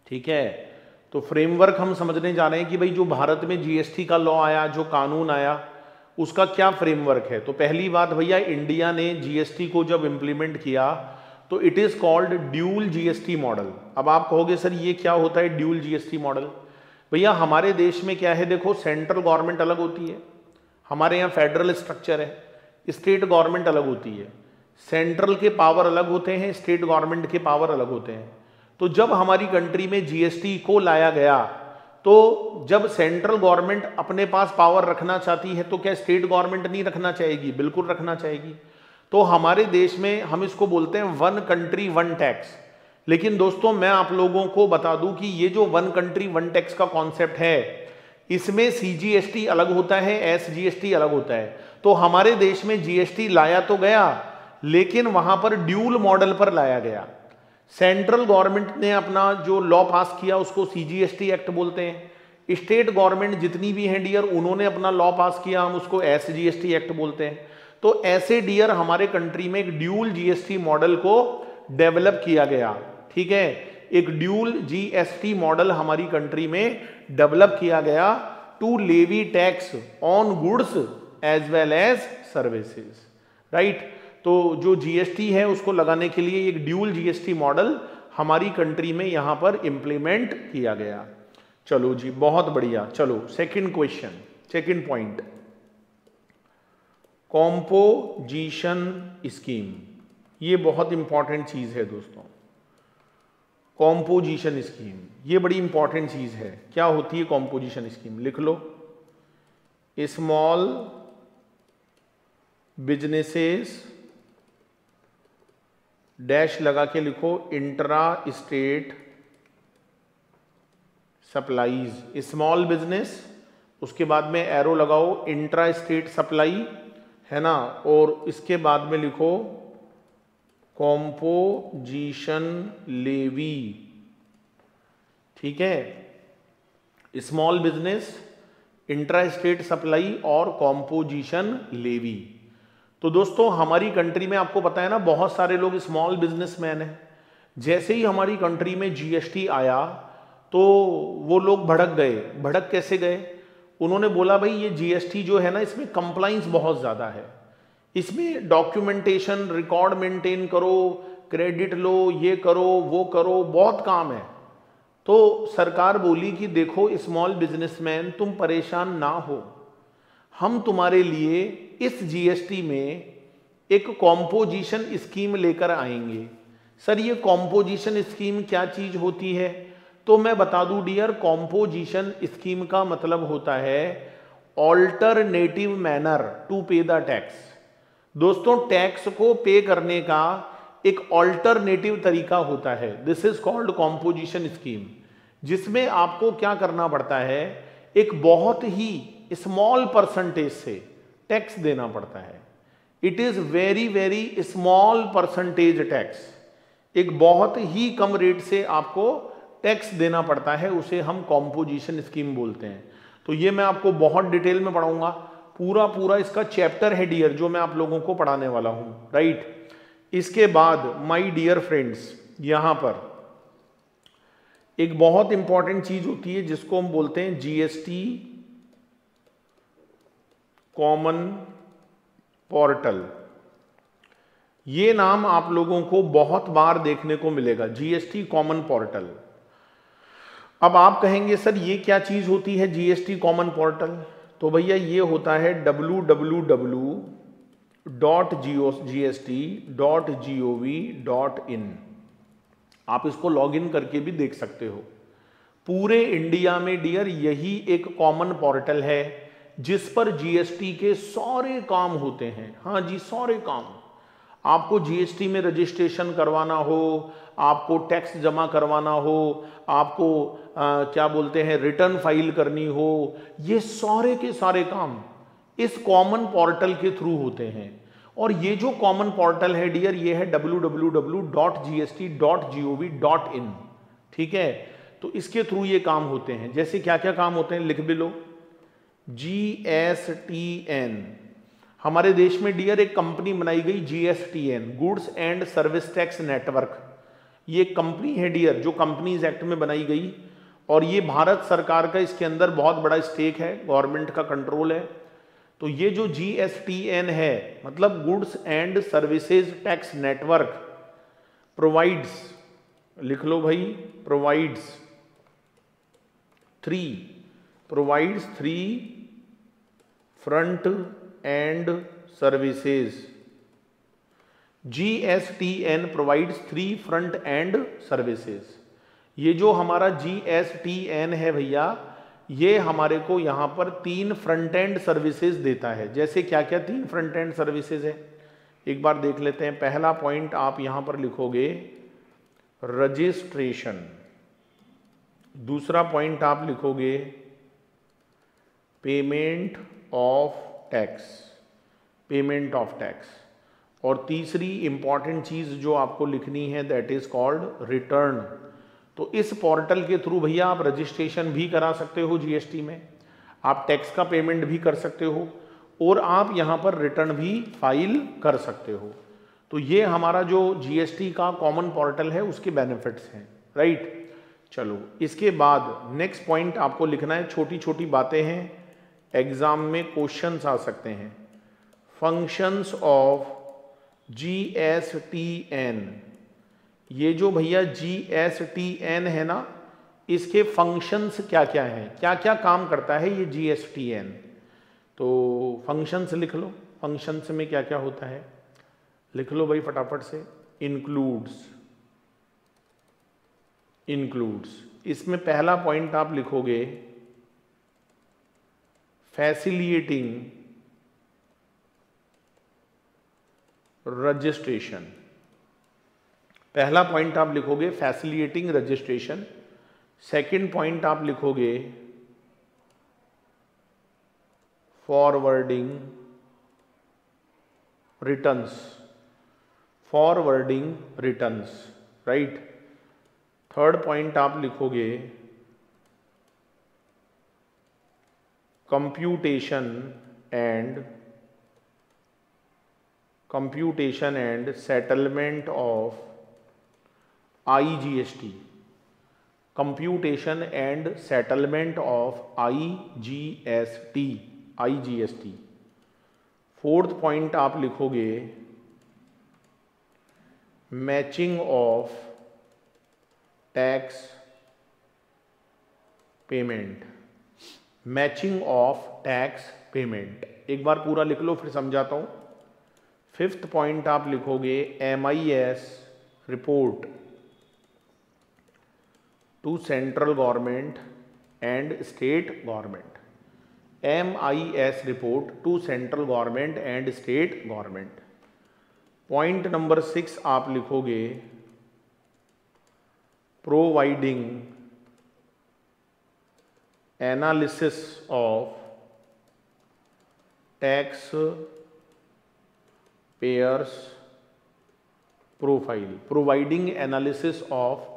ठीक है। तो framework हम समझने जा रहे हैं कि भाई जो भारत में जीएसटी का लॉ आया, जो कानून आया, उसका क्या फ्रेमवर्क है। तो पहली बात भैया, इंडिया ने जीएसटी को जब इंप्लीमेंट किया तो it is called dual GST model. अब आप कहोगे सर ये क्या होता है ड्यूल जीएसटी मॉडल। भैया हमारे देश में क्या है, देखो सेंट्रल गवर्नमेंट अलग होती है, हमारे यहाँ फेडरल स्ट्रक्चर है, स्टेट गवर्नमेंट अलग होती है, सेंट्रल के पावर अलग होते हैं, स्टेट गवर्नमेंट के पावर अलग होते हैं। तो जब हमारी कंट्री में जीएसटी को लाया गया, तो जब सेंट्रल गवर्नमेंट अपने पास पावर रखना चाहती है तो क्या स्टेट गवर्नमेंट नहीं रखना चाहेगी, बिल्कुल रखना चाहेगी। तो हमारे देश में हम इसको बोलते हैं वन कंट्री वन टैक्स। लेकिन दोस्तों मैं आप लोगों को बता दूं कि ये जो वन कंट्री वन टैक्स का कॉन्सेप्ट है, इसमें सीजीएसटी अलग होता है, एसजीएसटी अलग होता है। तो हमारे देश में जीएसटी लाया तो गया, लेकिन वहां पर ड्यूल मॉडल पर लाया गया। सेंट्रल गवर्नमेंट ने अपना जो लॉ पास किया उसको सीजीएसटी एक्ट बोलते हैं, स्टेट गवर्नमेंट जितनी भी हैं डियर उन्होंने अपना लॉ पास किया, हम उसको एसजीएसटी एक्ट बोलते हैं। तो ऐसे डियर हमारे कंट्री में एक ड्यूल जीएसटी मॉडल को डेवलप किया गया, ठीक है। एक ड्यूल जीएसटी मॉडल हमारी कंट्री में डेवलप किया गया to levy tax on goods as well as services, right. तो जो जीएसटी है उसको लगाने के लिए एक ड्यूल जीएसटी मॉडल हमारी कंट्री में यहां पर इंप्लीमेंट किया गया। चलो जी बहुत बढ़िया। चलो second question, second point, composition scheme. ये बहुत इंपॉर्टेंट चीज है दोस्तों, कॉम्पोजिशन स्कीम ये बड़ी इंपॉर्टेंट चीज है। क्या होती है कॉम्पोजिशन स्कीम, लिख लो, स्मॉल बिजनेसेस डैश लगा के लिखो intra state supplies, small business, उसके बाद में एरो लगाओ इंट्रा स्टेट सप्लाई, है ना, और इसके बाद में लिखो कॉम्पोजिशन लेवी, ठीक है। Small business, intra state supply और कॉम्पोजिशन लेवी। तो दोस्तों हमारी कंट्री में आपको पता है ना बहुत सारे लोग स्मॉल बिजनेसमैन हैं। जैसे ही हमारी कंट्री में जीएसटी आया तो वो लोग भड़क गए। भड़क कैसे गए? उन्होंने बोला भाई ये जीएसटी जो है ना, इसमें कंप्लाइंस बहुत ज़्यादा है, इसमें डॉक्यूमेंटेशन, रिकॉर्ड मेंटेन करो, क्रेडिट लो, ये करो वो करो, बहुत काम है। तो सरकार बोली कि देखो स्मॉल बिजनेसमैन, तुम परेशान ना हो, हम तुम्हारे लिए इस जीएसटी में एक कॉम्पोजिशन स्कीम लेकर आएंगे। सर ये कॉम्पोजिशन स्कीम क्या चीज होती है? तो मैं बता दूं डियर, कॉम्पोजिशन स्कीम का मतलब होता है ऑल्टरनेटिव मैनर टू पे द टैक्स। दोस्तों टैक्स को पे करने का एक ऑल्टरनेटिव तरीका होता है, this is called composition scheme, जिसमें आपको क्या करना पड़ता है, एक बहुत ही स्मॉल परसेंटेज से टैक्स देना पड़ता है। It is very very small percentage tax, एक बहुत ही कम रेट से आपको टैक्स देना पड़ता है, उसे हम कॉम्पोजिशन स्कीम बोलते हैं। तो ये मैं आपको बहुत डिटेल में पढ़ाऊंगा, पूरा पूरा इसका चैप्टर है डियर जो मैं आप लोगों को पढ़ाने वाला हूं, राइट। इसके बाद माय डियर फ्रेंड्स, यहां पर एक बहुत इंपॉर्टेंट चीज होती है जिसको हम बोलते हैं जीएसटी कॉमन पोर्टल। ये नाम आप लोगों को बहुत बार देखने को मिलेगा, जीएसटी कॉमन पोर्टल। अब आप कहेंगे सर ये क्या चीज होती है जीएसटी कॉमन पोर्टल? तो भैया ये होता है www.gst.gov.in। आप इसको लॉगिन करके भी देख सकते हो। पूरे इंडिया में डियर यही एक कॉमन पोर्टल है जिस पर जीएसटी के सारे काम होते हैं। हाँ जी, सारे काम। आपको जीएसटी में रजिस्ट्रेशन करवाना हो, आपको टैक्स जमा करवाना हो, आपको क्या बोलते हैं रिटर्न फाइल करनी हो, ये सारे के सारे काम इस कॉमन पोर्टल के थ्रू होते हैं। और ये जो कॉमन पोर्टल है डियर, ये है www.gst.gov.in। ठीक है, तो इसके थ्रू ये काम होते हैं। जैसे क्या क्या काम होते हैं लिख भी लो। GSTN, हमारे देश में डियर एक कंपनी बनाई गई GSTN, goods and service tax network. ये कंपनी है डियर जो कंपनीज एक्ट में बनाई गई, और ये भारत सरकार का इसके अंदर बहुत बड़ा स्टेक है, गवर्नमेंट का कंट्रोल है। तो ये जो GSTN है मतलब goods and services tax network provides, लिख लो भाई, provides three front end services. GSTN provides 3 front end services. ये जो हमारा GSTN है भैया, ये हमारे को यहां पर 3 फ्रंट एंड सर्विसेज देता है। जैसे क्या क्या 3 फ्रंट एंड सर्विसेज है, एक बार देख लेते हैं। पहला पॉइंट आप यहां पर लिखोगे रजिस्ट्रेशन, दूसरा पॉइंट आप लिखोगे पेमेंट ऑफ टैक्स, और तीसरी इंपॉर्टेंट चीज जो आपको लिखनी है दैट इज कॉल्ड रिटर्न। तो इस पोर्टल के थ्रू भैया आप रजिस्ट्रेशन भी करा सकते हो जीएसटी में, आप टैक्स का पेमेंट भी कर सकते हो, और आप यहां पर रिटर्न भी फाइल कर सकते हो। तो ये हमारा जो जीएसटी का कॉमन पोर्टल है उसके बेनिफिट्स हैं, राइट। चलो इसके बाद नेक्स्ट पॉइंट आपको लिखना है, छोटी छोटी बातें हैं, एग्जाम में क्वेश्चंस आ सकते हैं। फंक्शंस ऑफ GSTN, ये जो भैया GSTN है ना, इसके फंक्शंस क्या क्या हैं, क्या क्या काम करता है ये GSTN। तो फंक्शंस लिख लो, फंक्शंस में क्या क्या होता है लिख लो भाई फटाफट से। इंक्लूड्स, इसमें पहला पॉइंट आप लिखोगे फैसिलिटेटिंग रजिस्ट्रेशन। पहला पॉइंट आप लिखोगे फैसिलिटेटिंग रजिस्ट्रेशन। सेकंड पॉइंट आप लिखोगे forwarding returns, right. Third point आप लिखोगे computation and settlement of IGST। Computation and settlement of IGST। Fourth point आप लिखोगे matching of tax payment, matching of tax payment. एक बार पूरा लिख लो फिर समझाता हूं। फिफ्थ पॉइंट आप लिखोगे MIS report to central government and state government, MIS report to central government and state government. Point number 6 आप लिखोगे providing analysis of tax payers profile, providing analysis of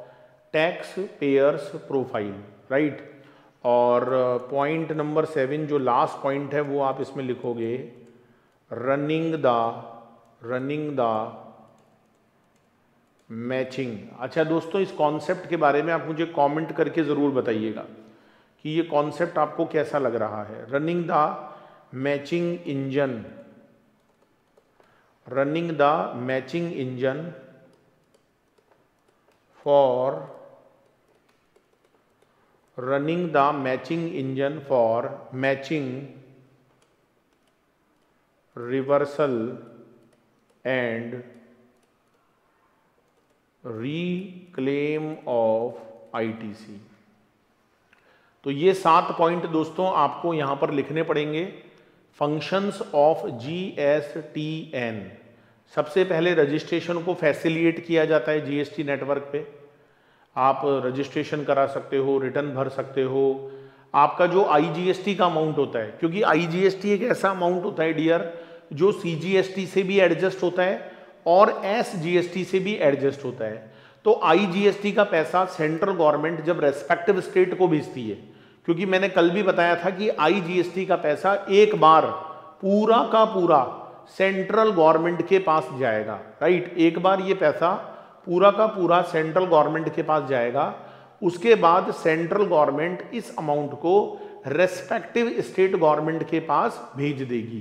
tax payers profile, right. और point number 7 जो last point है वो आप इसमें लिखोगे running the matching. अच्छा दोस्तों, इस कॉन्सेप्ट के बारे में आप मुझे कमेंट करके ज़रूर बताइएगा कि ये कॉन्सेप्ट आपको कैसा लग रहा है। Running the matching engine, running the matching engine for running the matching engine for matching reversal and reclaim of ITC। तो ये 7 पॉइंट दोस्तों आपको यहां पर लिखने पड़ेंगे। Functions of GSTN। सबसे पहले रजिस्ट्रेशन को फैसिलिटेट किया जाता है GST नेटवर्क पे। आप रजिस्ट्रेशन करा सकते हो, रिटर्न भर सकते हो। आपका जो IGST का अमाउंट होता है, क्योंकि IGST एक ऐसा अमाउंट होता है डियर जो CGST से भी एडजस्ट होता है और SGST से भी एडजस्ट होता है। तो IGST का पैसा सेंट्रल गवर्नमेंट जब रेस्पेक्टिव स्टेट को भेजती है, क्योंकि मैंने कल भी बताया था कि IGST का पैसा एक बार पूरा का पूरा सेंट्रल गवर्नमेंट के पास जाएगा, राइट। एक बार ये पैसा पूरा का पूरा सेंट्रल गवर्नमेंट के पास जाएगा। उसके बाद सेंट्रल गवर्नमेंट इस अमाउंट को रेस्पेक्टिव स्टेट गवर्नमेंट के पास भेज देगी,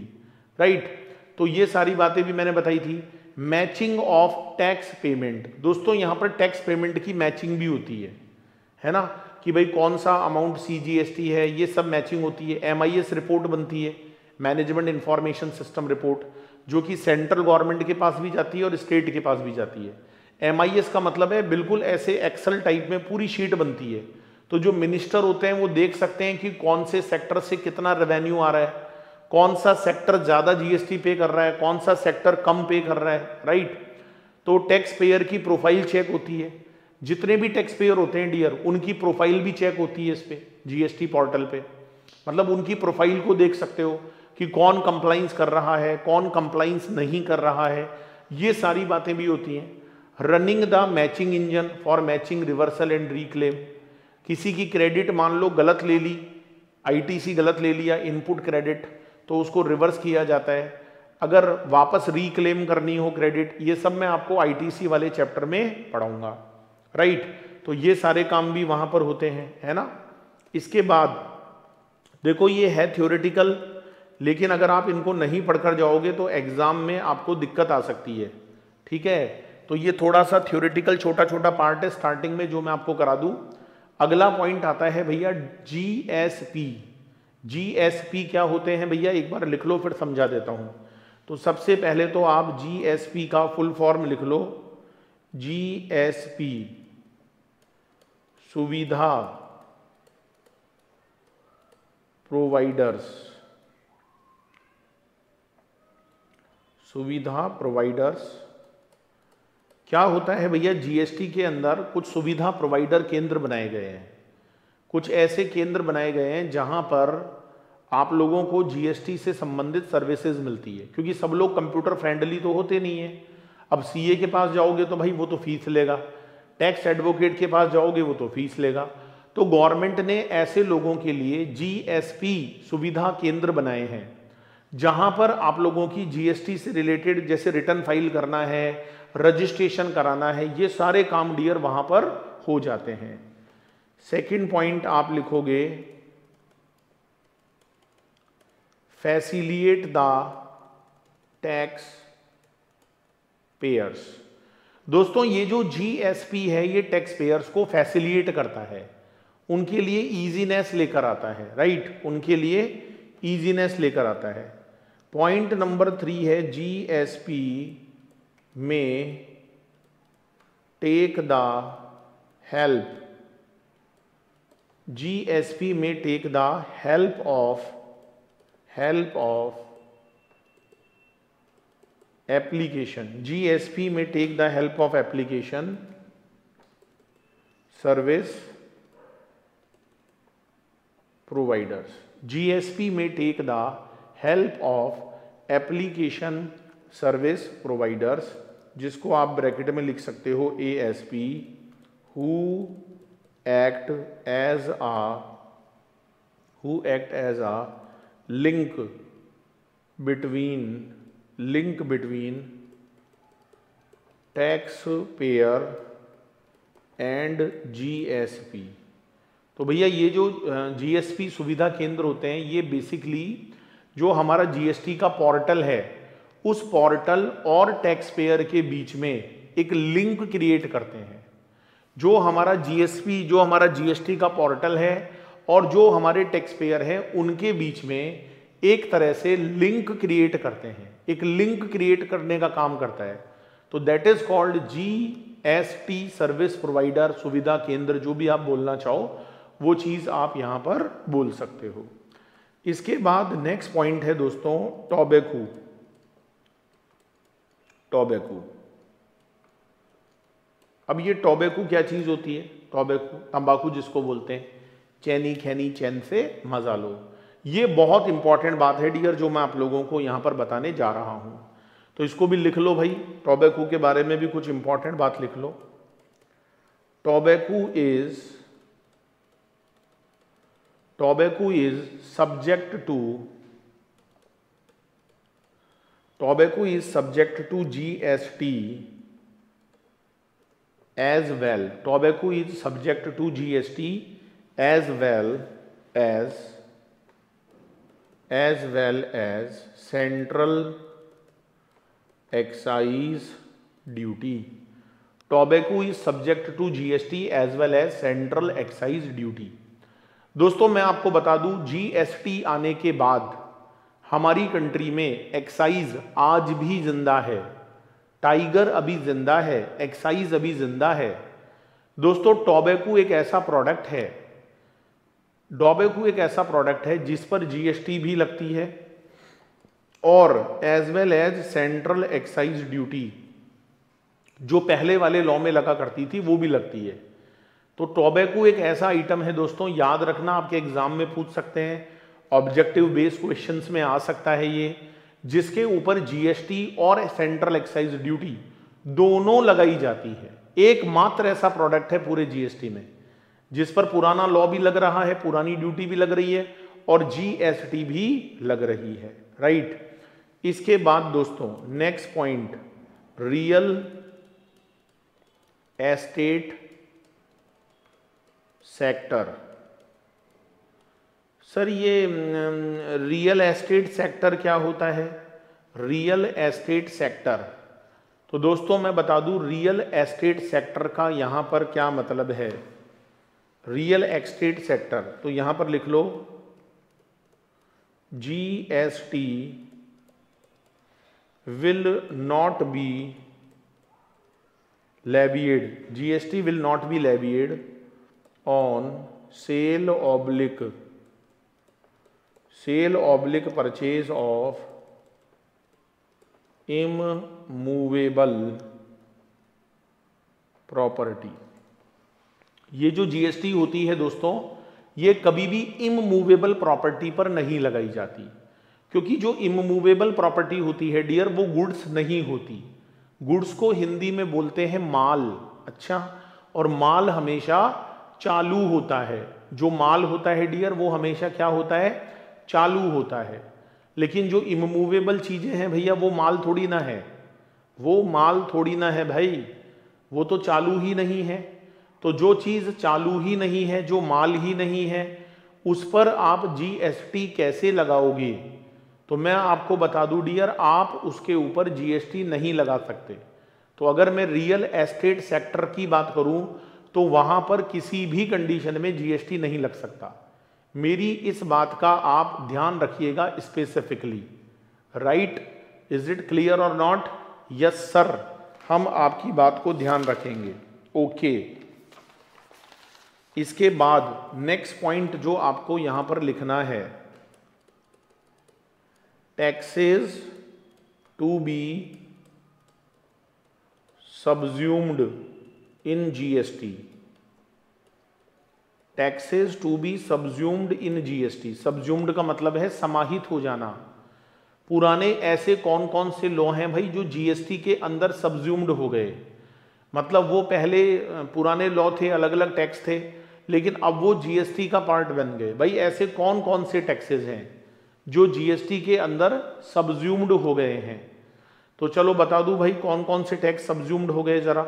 राइट। तो ये सारी बातें भी मैंने बताई थी। मैचिंग ऑफ टैक्स पेमेंट, दोस्तों यहां पर टैक्स पेमेंट की मैचिंग भी होती है ना, कि भाई कौन सा अमाउंट CGST है, ये सब मैचिंग होती है। MIS रिपोर्ट बनती है, मैनेजमेंट इंफॉर्मेशन सिस्टम रिपोर्ट, जो कि सेंट्रल गवर्नमेंट के पास भी जाती है और स्टेट के पास भी जाती है। MIS का मतलब है बिल्कुल ऐसे एक्सेल टाइप में पूरी शीट बनती है। तो जो मिनिस्टर होते हैं वो देख सकते हैं कि कौन से सेक्टर से कितना रेवेन्यू आ रहा है, कौन सा सेक्टर ज्यादा GST पे कर रहा है, कौन सा सेक्टर कम पे कर रहा है, राइट। तो टैक्स पेयर की प्रोफाइल चेक होती है। जितने भी टैक्स पेयर होते हैं डियर, उनकी प्रोफाइल भी चेक होती है इस पे GST पोर्टल पे। मतलब उनकी प्रोफाइल को देख सकते हो कि कौन कंप्लाइंस कर रहा है, कौन कंप्लाइंस नहीं कर रहा है, ये सारी बातें भी होती हैं। Running the matching engine for matching reversal and reclaim. किसी की क्रेडिट मान लो गलत ले ली, ITC गलत ले लिया, इनपुट क्रेडिट, तो उसको रिवर्स किया जाता है। अगर वापस रिक्लेम करनी हो क्रेडिट, ये सब मैं आपको ITC वाले चैप्टर में पढ़ाऊंगा, राइट। तो ये सारे काम भी वहां पर होते हैं, है ना। इसके बाद देखो ये है थ्योरेटिकल, लेकिन अगर आप इनको नहीं पढ़कर जाओगे तो एग्जाम में आपको दिक्कत आ सकती है, ठीक है। तो ये थोड़ा सा थ्योरेटिकल छोटा छोटा पार्ट है स्टार्टिंग में जो मैं आपको करा दूं। अगला पॉइंट आता है भैया GSP। GSP क्या होते हैं भैया, एक बार लिख लो फिर समझा देता हूं। तो सबसे पहले तो आप GSP का फुल फॉर्म लिख लो। GSP सुविधा प्रोवाइडर्स, सुविधा प्रोवाइडर्स। क्या होता है भैया, GST के अंदर कुछ सुविधा प्रोवाइडर केंद्र बनाए गए हैं। कुछ ऐसे केंद्र बनाए गए हैं जहां पर आप लोगों को GST से संबंधित सर्विसेज मिलती है, क्योंकि सब लोग कंप्यूटर फ्रेंडली तो होते नहीं है। अब CA के पास जाओगे तो भाई वो तो फीस लेगा, टैक्स एडवोकेट के पास जाओगे वो तो फीस लेगा। तो गवर्नमेंट ने ऐसे लोगों के लिए GSP सुविधा केंद्र बनाए हैं जहां पर आप लोगों की GST से रिलेटेड जैसे रिटर्न फाइल करना है, रजिस्ट्रेशन कराना है, ये सारे काम डियर वहां पर हो जाते हैं। सेकंड पॉइंट आप लिखोगे फैसिलिएट द टैक्स पेयर्स। दोस्तों ये जो जीएसपी है ये टैक्स पेयर्स को फैसिलिएट करता है, उनके लिए इजीनेस लेकर आता है, राइट, उनके लिए इजीनेस लेकर आता है। पॉइंट नंबर 3 है जीएसपी में टेक द हेल्प, जीएसपी में take the help of application, GSP में take the help of application service providers, GSP में take the help of application service providers, जिसको आप ब्रैकेट में लिख सकते हो ASP, who act as a link between tax payer and GSP. तो भैया ये जो जीएसपी सुविधा केंद्र होते हैं ये बेसिकली जो हमारा जीएसटी का पोर्टल है उस पोर्टल और टैक्स पेयर के बीच में एक लिंक क्रिएट करते हैं। जो हमारा जीएसटी का पोर्टल है और जो हमारे टैक्स पेयर हैं उनके बीच में एक तरह से लिंक क्रिएट करते हैं, एक लिंक क्रिएट करने का काम करता है। तो that is called GST service provider, सुविधा केंद्र, जो भी आप बोलना चाहो वो चीज आप यहां पर बोल सकते हो। इसके बाद नेक्स्ट पॉइंट है दोस्तों टोबैको। अब ये टोबैको क्या चीज होती है? टोबैको तंबाकू जिसको बोलते हैं, चैनी खैनी चैन से मजा लो। ये बहुत इंपॉर्टेंट बात है डियर जो मैं आप लोगों को यहां पर बताने जा रहा हूं, तो इसको भी लिख लो भाई। टोबैको के बारे में भी कुछ इंपॉर्टेंट बात लिख लो। Tobacco is subject to GST as well. Tobacco is subject to GST as well as Central Excise Duty. Tobacco is subject to GST as well as Central Excise Duty. दोस्तों मैं आपको बता दूं GST आने के बाद हमारी कंट्री में एक्साइज आज भी जिंदा है, टाइगर अभी जिंदा है, एक्साइज अभी जिंदा है। दोस्तों टोबैको एक ऐसा प्रोडक्ट है जिस पर जीएसटी भी लगती है और as well as central excise duty जो पहले वाले लॉ में लगा करती थी वो भी लगती है। तो टोबैको एक ऐसा आइटम है दोस्तों, याद रखना, आपके एग्जाम में पूछ सकते हैं, ऑब्जेक्टिव बेस्ड क्वेश्चंस में आ सकता है ये, जिसके ऊपर जीएसटी और सेंट्रल एक्साइज ड्यूटी दोनों लगाई जाती है। एकमात्र ऐसा प्रोडक्ट है पूरे जीएसटी में जिस पर पुराना लॉ भी लग रहा है, पुरानी ड्यूटी भी लग रही है और जीएसटी भी लग रही है, राइट। इसके बाद दोस्तों next point, real estate sector. Sir ये रियल एस्टेट सेक्टर क्या होता है? रियल एस्टेट सेक्टर, तो दोस्तों मैं बता दूं रियल एस्टेट सेक्टर का यहां पर क्या मतलब है। रियल एस्टेट सेक्टर तो यहां पर लिख लो GST will not be levied, GST will not be levied on sale oblique purchase of immovable property. ये जो जीएसटी होती है दोस्तों ये कभी भी इमूवेबल प्रॉपर्टी पर नहीं लगाई जाती, क्योंकि जो इमूवेबल प्रॉपर्टी होती है डियर वो गुड्स नहीं होती। गुड्स को हिंदी में बोलते हैं माल, अच्छा, और माल हमेशा चालू होता है। जो माल होता है डियर वो हमेशा क्या होता है? चालू होता है। लेकिन जो इमूवेबल चीजें हैं भैया वो माल थोड़ी ना है, वो माल थोड़ी ना है भाई, वो तो चालू ही नहीं है। तो तो जो चीज चालू ही नहीं है, जो माल ही नहीं है, उस पर आप जीएसटी कैसे लगाओगे? तो मैं आपको बता दूं डियर, आप उसके ऊपर जीएसटी नहीं लगा सकते। तो अगर मैं रियल एस्टेट सेक्टर की बात करूं तो वहां पर किसी भी कंडीशन में जीएसटी नहीं लग सकता। मेरी इस बात का आप ध्यान रखिएगा specifically. Right? Is it clear और नॉट? यस सर, हम आपकी बात को ध्यान रखेंगे। ओके। इसके बाद नेक्स्ट पॉइंट जो आपको यहां पर लिखना है, taxes to be subsumed in GST. Taxes to be subsumed in GST. Subsumed का मतलब है समाहित हो जाना। पुराने ऐसे कौन कौन से लॉ हैं भाई जो जीएसटी के अंदर सबज्यूम्ड हो गए? मतलब वो पहले पुराने लॉ थे, अलग अलग टैक्स थे, लेकिन अब वो जीएसटी का पार्ट बन गए। भाई ऐसे कौन कौन से टैक्सेस हैं जो जीएसटी के अंदर सबज्यूम्ड हो गए हैं? तो चलो बता दूं भाई कौन कौन से टैक्स सबज्यूम्ड हो गए, जरा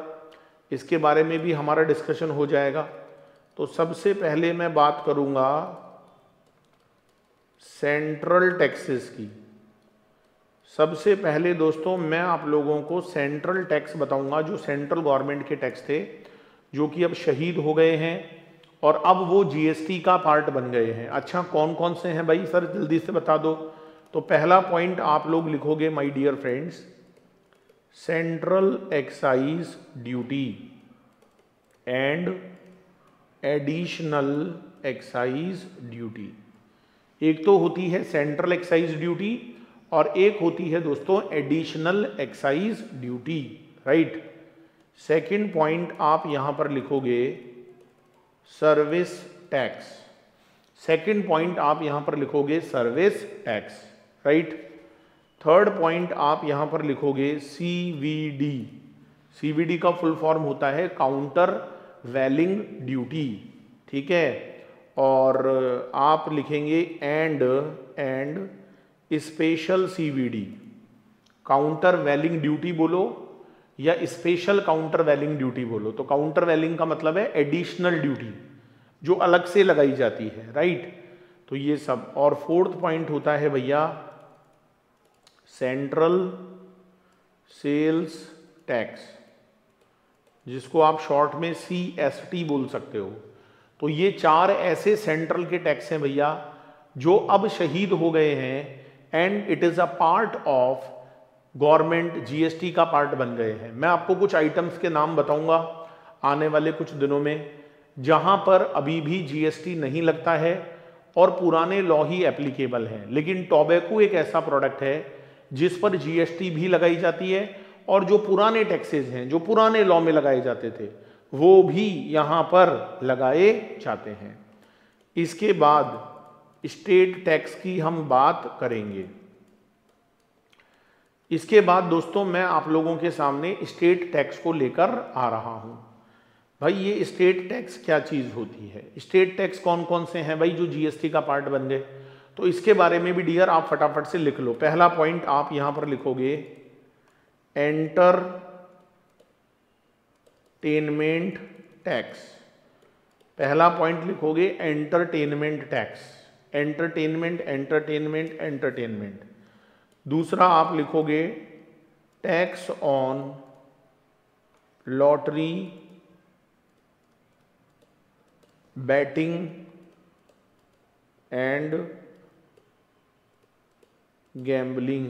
इसके बारे में भी हमारा डिस्कशन हो जाएगा। तो सबसे पहले मैं बात करूंगा सेंट्रल टैक्सेस की। सबसे पहले दोस्तों मैं आप लोगों को सेंट्रल टैक्स बताऊंगा, जो सेंट्रल गवर्नमेंट के टैक्स थे, जो कि अब शहीद हो गए हैं और अब वो जीएसटी का पार्ट बन गए हैं। अच्छा कौन कौन से हैं भाई सर, जल्दी से बता दो। तो पहला पॉइंट आप लोग लिखोगे my dear friends, central excise duty and additional excise duty. एक तो होती है सेंट्रल एक्साइज ड्यूटी और एक होती है दोस्तों additional excise duty. Right? Second point आप यहां पर लिखोगे सर्विस टैक्स। सेकंड पॉइंट आप यहां पर लिखोगे service tax. Right? Third point आप यहां पर लिखोगे सीवीडी। सीवीडी का फुल फॉर्म होता है काउंटर वैलिंग ड्यूटी। ठीक है? और आप लिखेंगे and special CVD. Countervailing duty बोलो या स्पेशल काउंटर वैलिंग ड्यूटी बोलो। तो काउंटर वैलिंग का मतलब है एडिशनल ड्यूटी जो अलग से लगाई जाती है। राइट? तो ये सब। और फोर्थ पॉइंट होता है भैया सेंट्रल सेल्स टैक्स, जिसको आप शॉर्ट में CST बोल सकते हो। तो ये चार ऐसे सेंट्रल के टैक्स हैं भैया जो अब शहीद हो गए हैं and it is a part of government, GST का पार्ट बन गए हैं। मैं आपको कुछ आइटम्स के नाम बताऊंगा आने वाले कुछ दिनों में जहां पर अभी भी जीएसटी नहीं लगता है और पुराने लॉ ही एप्लीकेबल हैं। लेकिन टोबैको एक ऐसा प्रोडक्ट है जिस पर जीएसटी भी लगाई जाती है और जो पुराने टैक्सेस हैं जो पुराने लॉ में लगाए जाते थे वो भी यहां पर लगाए जाते हैं। इसके बाद स्टेट टैक्स की हम बात करेंगे। इसके बाद दोस्तों मैं आप लोगों के सामने स्टेट टैक्स को लेकर आ रहा हूं। भाई ये स्टेट टैक्स क्या चीज होती है? स्टेट टैक्स कौन कौन से हैं भाई जो जीएसटी का पार्ट बन गए? तो इसके बारे में भी डियर आप फटाफट से लिख लो। पहला पॉइंट आप यहां पर लिखोगे एंटरटेनमेंट टैक्स। पहला पॉइंट लिखोगे entertainment tax. Entertainment entertainment entertainment. दूसरा आप लिखोगे tax on lottery, batting and gambling.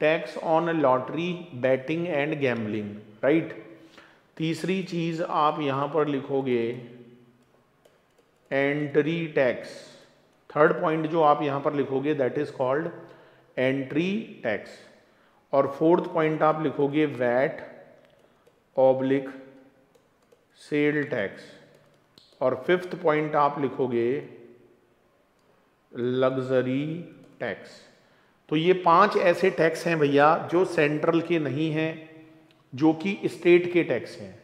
Tax on lottery, batting and gambling. Right? तीसरी चीज आप यहां पर लिखोगे एंट्री टैक्स। थर्ड पॉइंट जो आप यहां पर लिखोगे that is called entry tax. और फोर्थ पॉइंट आप लिखोगे वैट ऑब्लिक सेल टैक्स। और फिफ्थ पॉइंट आप लिखोगे लग्जरी टैक्स। तो ये 5 ऐसे टैक्स हैं भैया जो सेंट्रल के नहीं हैं, जो कि स्टेट के टैक्स हैं।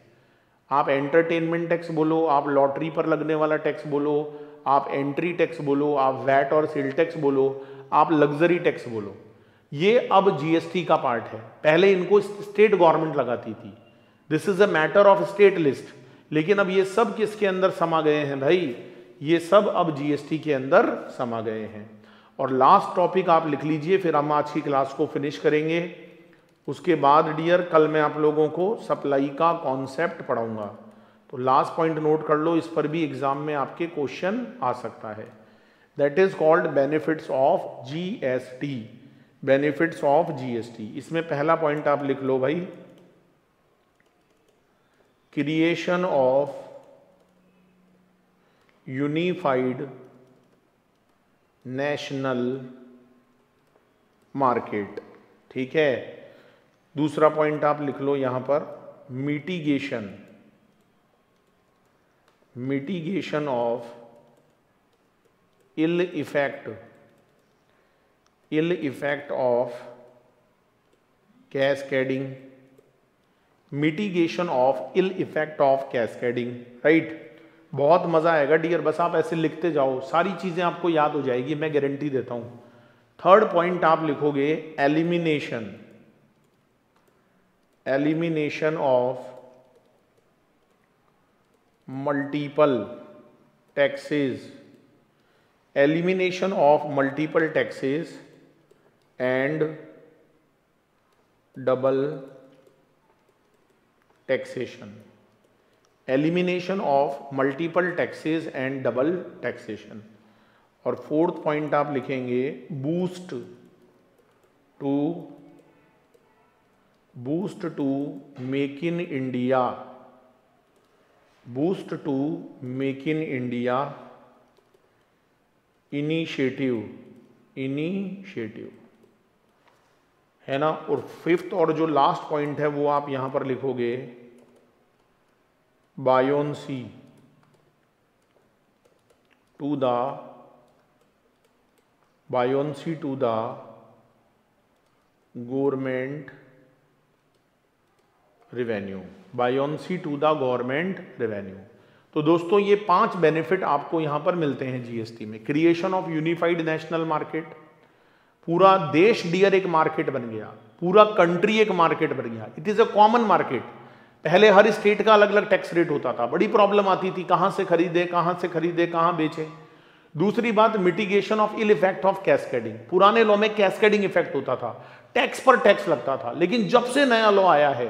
आप एंटरटेनमेंट टैक्स बोलो, आप लॉटरी पर लगने वाला टैक्स बोलो, आप एंट्री टैक्स बोलो, आप वैट और सेल टैक्स बोलो, आप लग्जरी टैक्स बोलो, ये अब जीएसटी का पार्ट है। पहले इनको स्टेट गवर्नमेंट लगाती थी। This is a matter of state list. लेकिन अब ये सब किसके अंदर समा गए हैं भाई, ये सब अब जीएसटी के अंदर समा गए हैं। और लास्ट टॉपिक आप लिख लीजिए, फिर हम आज की क्लास को फिनिश करेंगे। उसके बाद डियर कल मैं आप लोगों को सप्लाई का कॉन्सेप्ट पढ़ाऊंगा, तो लास्ट पॉइंट नोट कर लो, इस पर भी एग्जाम में आपके क्वेश्चन आ सकता है। That is called benefits of GST, benefits of GST. इसमें पहला पॉइंट आप लिख लो भाई, creation of unified national market, ठीक है। दूसरा पॉइंट आप लिख लो यहां पर, mitigation, mitigation of ill effect of cascading, mitigation of ill effect of cascading, right. बहुत मजा आएगा डियर, बस आप ऐसे लिखते जाओ, सारी चीजें आपको याद हो जाएगी, मैं गारंटी देता हूं। थर्ड पॉइंट आप लिखोगे elimination, elimination of multiple taxes, elimination of multiple taxes and double taxation, elimination of multiple taxes and double taxation. और फोर्थ पॉइंट आप लिखेंगे boost to make in India, boost to make in India initiative है ना। और fifth और जो last point है वो आप यहां पर लिखोगे buoyancy to the government revenue, buoyancy to the government revenue. तो दोस्तों ये 5 बेनिफिट आपको यहां पर मिलते हैं जीएसटी में। Creation of unified national market, पूरा देश डियर एक मार्केट बन गया, पूरा कंट्री एक मार्केट बन गया, it is a common market. पहले हर स्टेट का अलग अलग टैक्स रेट होता था, बड़ी प्रॉब्लम आती थी, कहां से खरीदे कहां बेचे। दूसरी बात, mitigation of ill effect of cascading, पुराने लॉ में कैस्केडिंग इफेक्ट होता था, टैक्स पर टैक्स लगता था, लेकिन जब से नया लॉ आया है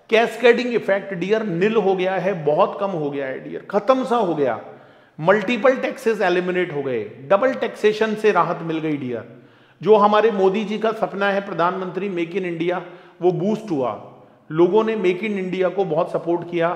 कैस्केडिंग इफेक्ट डियर निल हो गया है, बहुत कम हो गया है डियर, खत्म सा हो गया। मल्टीपल टैक्सेस एलिमिनेट हो गए, डबल टैक्सेशन से राहत मिल गई डियर। जो हमारे मोदी जी का सपना है प्रधानमंत्री मेक इन इंडिया, वो बूस्ट हुआ, लोगों ने मेक इन इंडिया को बहुत सपोर्ट किया।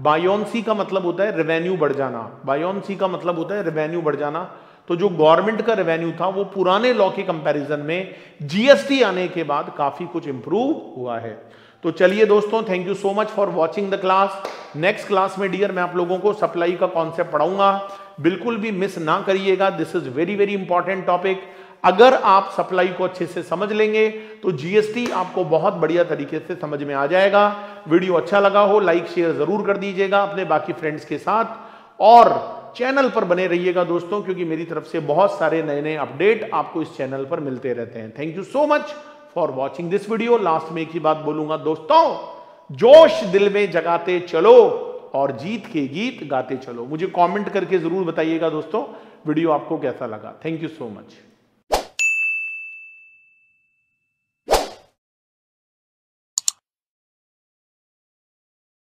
बायोन्सी का मतलब होता है रेवेन्यू बढ़ जाना, बायोन्सी का मतलब होता है रेवेन्यू बढ़ जाना। तो जो गवर्नमेंट का रेवेन्यू था वो पुराने लॉ के कंपैरिजन में जीएसटी आने के बाद काफी कुछ इंप्रूव हुआ है। तो चलिए दोस्तों, thank you so much for watching the class. Next class में डियर मैं आप लोगों को सप्लाई का कॉन्सेप्ट पढ़ाऊंगा, बिल्कुल भी मिस ना करिएगा, this is very very important topic. अगर आप सप्लाई को अच्छे से समझ लेंगे तो जीएसटी आपको बहुत बढ़िया तरीके से समझ में आ जाएगा। वीडियो अच्छा लगा हो लाइक शेयर जरूर कर दीजिएगा अपने बाकी फ्रेंड्स के साथ, और चैनल पर बने रहिएगा दोस्तों, क्योंकि मेरी तरफ से बहुत सारे नए नए अपडेट आपको इस चैनल पर मिलते रहते हैं। Thank you so much for watching this video. Last में एक ही बात बोलूंगा दोस्तों, जोश दिल में जगाते चलो और जीत के गीत गाते चलो। मुझे कमेंट करके जरूर बताइएगा दोस्तों वीडियो आपको कैसा लगा। Thank you so much.